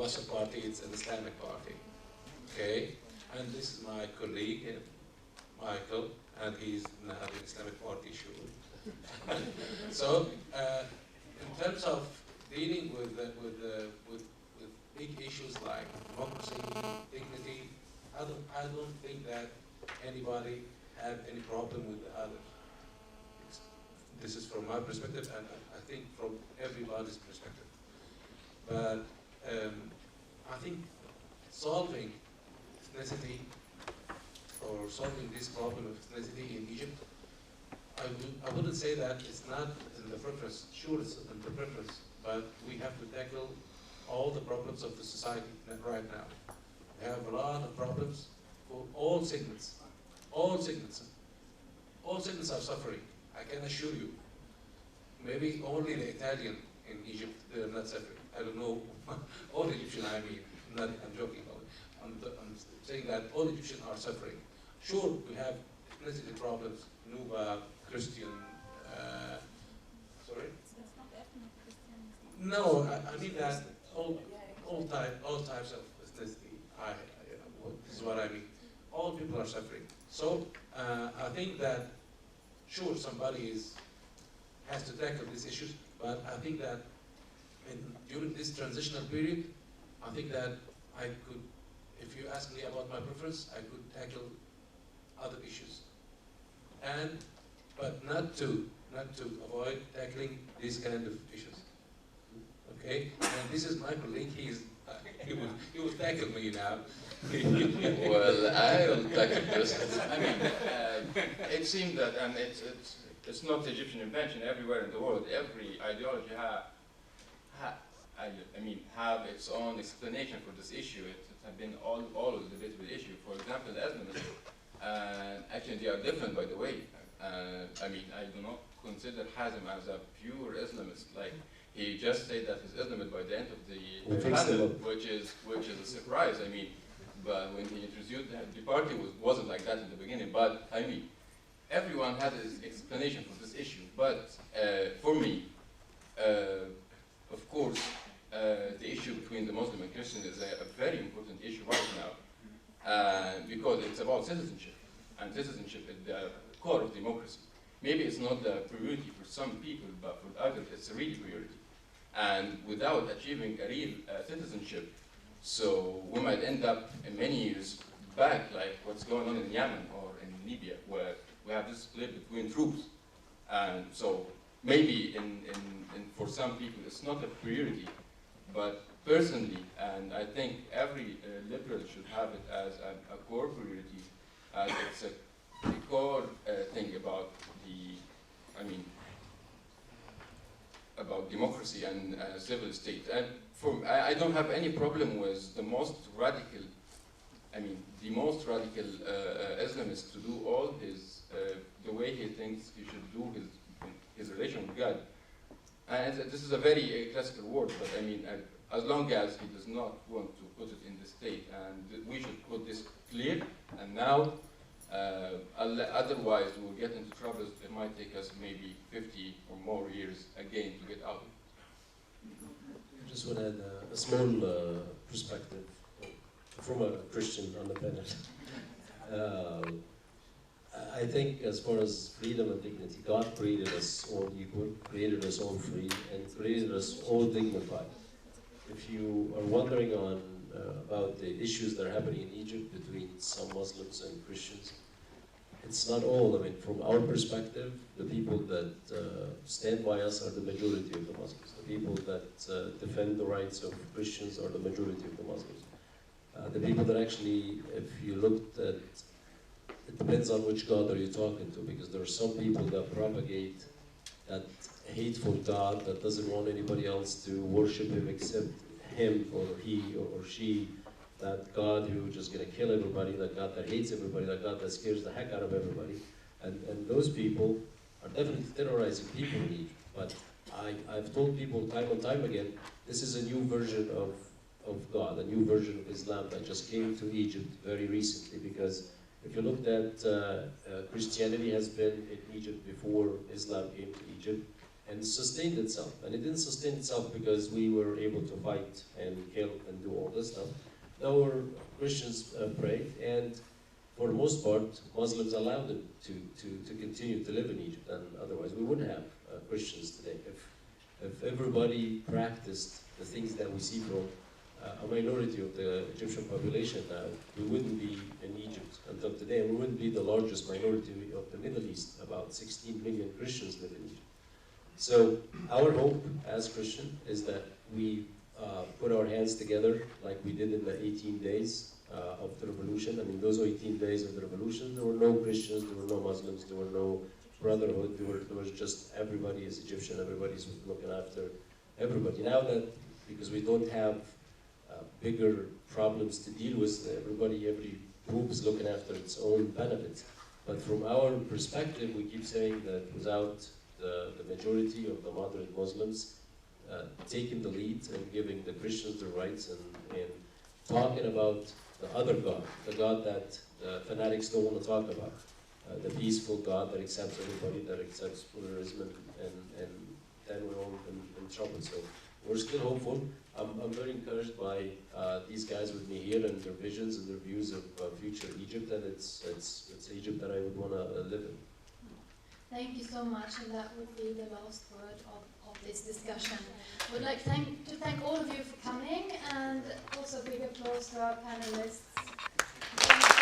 Muslim party, it's an Islamic party. Okay? And this is my colleague, Michael, and he's now the Islamic party sure. So, in terms of dealing with big issues like democracy, dignity, I don't think that anybody have any problem with the other. This is from my perspective, and I think from everybody's perspective. But I think solving ethnicity or solving this problem of ethnicity in Egypt, I wouldn't say that it's not in the preference. Sure, it's in the preference, but we have to tackle all the problems of the society right now. We have a lot of problems for all segments. All segments. All segments are suffering, I can assure you. Maybe only the Italian in Egypt, they're not suffering. I don't know, all Egyptian, I mean, I'm joking. I'm saying that all Egyptians are suffering. Sure, we have ethnicity problems, Nuba, Christian, sorry? So it's not ethnic Christianity. No, I mean that all types of ethnicity. This is what I mean. All people are suffering. So I think that sure somebody has to tackle these issues, but I think that during this transitional period, I think that I could, if you ask me about my preference, I could tackle other issues, but not to avoid tackling these kind of issues. Okay, and this is my colleague. He will tackle me now. Well, I will tackle this. I mean, it seems that, and it's not the Egyptian invention. Everywhere in the world, every ideology have its own explanation for this issue. It has been always a debatable issue. For example, the Islamists, actually they are different, by the way. I mean, I do not consider Hazm as a pure Islamist. Like, he just said that he's Islamist by the end of the panel, which is a surprise. I mean, but when he introduced the party wasn't like that in the beginning. But I mean, everyone had his explanation for this issue. But for me, of course, the issue between the Muslim and Christian is a very important issue right now, because it's about citizenship, and citizenship is the core of democracy. Maybe it's not the priority for some people, but for others, it's a real priority. And without achieving a real citizenship, so we might end up in many years back, like what's going on in Yemen or in Libya, where we have this split between troops. And so maybe for some people it's not a priority, but personally, and I think every liberal should have it as a core priority, as it's a core thing about about democracy and civil state. And I don't have any problem with the most radical Islamist to do all his, the way he thinks he should do his relation with God. And this is a very classical word, but I mean, as long as he does not want to put it in the state, and we should put this clear, and now, otherwise we'll get into troubles. It might take us maybe 50 or more years again to get out. I just want to add a small perspective from a Christian on the panel. I think as far as freedom and dignity, God created us all equal, created us all free, and created us all dignified. If you are wondering about the issues that are happening in Egypt between some Muslims and Christians, it's not all. I mean, from our perspective, the people that stand by us are the majority of the Muslims. The people that defend the rights of Christians are the majority of the Muslims. The people that actually, if you looked at, it depends on which God are you talking to, because there are some people that propagate that hateful God that doesn't want anybody else to worship him except him or he or she, that God who's just going to kill everybody, that God that hates everybody, that God that scares the heck out of everybody. And those people are definitely terrorizing people in Egypt. But I've told people time and time again, this is a new version of God, a new version of Islam that just came to Egypt very recently, because if you looked at Christianity has been in Egypt before Islam came to Egypt, and sustained itself. And it didn't sustain itself because we were able to fight and kill and do all this stuff. Our Christians prayed, and for the most part, Muslims allowed them to continue to live in Egypt, and otherwise we wouldn't have Christians today. If everybody practiced the things that we see from a minority of the Egyptian population now, we wouldn't be in Egypt until today, and we wouldn't be the largest minority of the Middle East. About 16 million Christians live in Egypt. So our hope as Christian is that we put our hands together like we did in the 18 days of the revolution. I mean, those 18 days of the revolution, there were no Christians, there were no Muslims, there were no brotherhood, there was just everybody is Egyptian, everybody's looking after everybody. Now that, because we don't have bigger problems to deal with, every group is looking after its own benefits. But from our perspective, we keep saying that without the majority of the moderate Muslims taking the lead and giving the Christians the rights and talking about the other God, the God that the fanatics don't want to talk about, the peaceful God that accepts everybody, that accepts pluralism, and then we're all in trouble. So we're still hopeful. I'm very encouraged by these guys with me here and their visions and their views of future Egypt, and it's Egypt that I would want to live in. Thank you so much, and that would be the last word of this discussion. I would like to thank all of you for coming, and also big applause to our panelists.